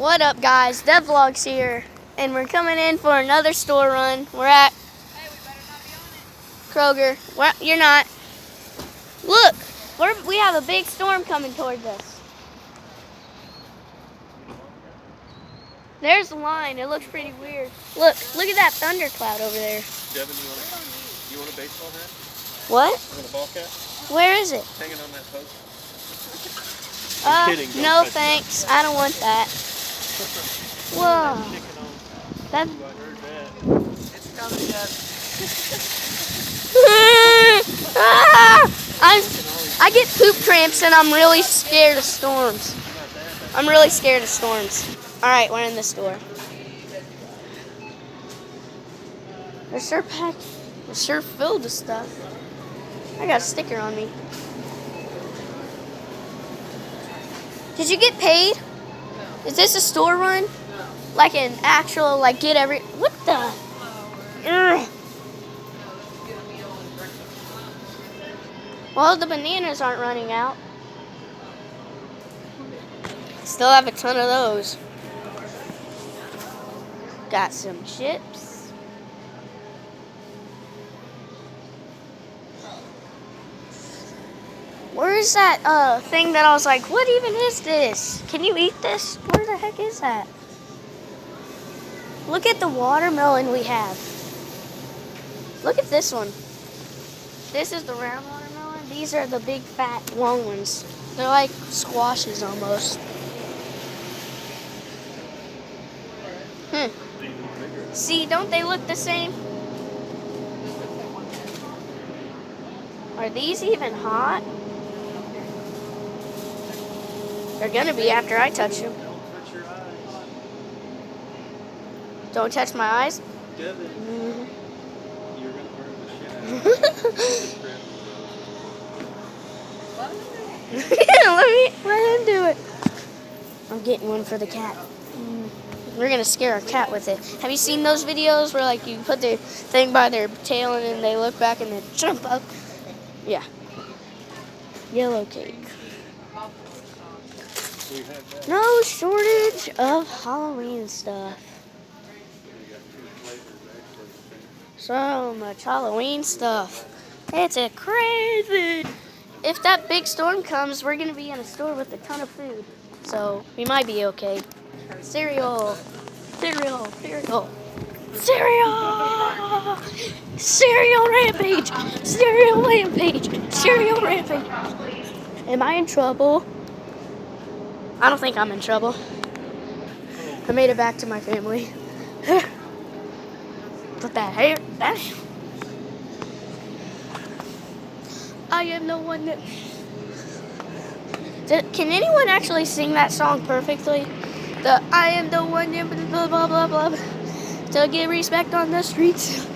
What up, guys? Devlog's here, and we're coming in for another store run. We're at Kroger. You're not. Look, we have a big storm coming towards us. There's the line. It looks pretty weird. Look at that thundercloud over there. Devin, you want a baseball hat? What? You want a ball cap? Where is it? Hanging on that post. I'm kidding. No thanks. I don't want that. Whoa. That. It's coming up. I get poop cramps and I'm really scared of storms. I'm really scared of storms. All right, we're in the store. They're sure packed. They're sure filled with stuff. I got a sticker on me. Did you get paid? No. Is this a store run? No. Like an actual, like get every, what the? Ugh. Well, the bananas aren't running out. Still have a ton of those. Got some chips. Where is that thing that I was like, what even is this? Can you eat this? Where the heck is that? Look at the watermelon we have. Look at this one. This is the round watermelon. These are the big, fat, long ones. They're like squashes almost. See, don't they look the same? Are these even hot? They're gonna be after I touch them. Don't touch my eyes? Devin, you're gonna burn the shit out of Let him do it. I'm getting one for the cat. We're gonna scare our cat with it. Have you seen those videos where like you put the thing by their tail and then they look back and they jump up? Yeah. Yellow cake. No shortage of Halloween stuff. So much Halloween stuff. It's a crazy. If that big storm comes, we're gonna be in a store with a ton of food. So we might be okay. Cereal. Cereal rampage. Cereal rampage. Am I in trouble? I don't think I'm in trouble. I made it back to my family. But that hair, I am the one that... Can anyone actually sing that song perfectly? I am the one that blah, blah, blah, blah. To get respect on the streets.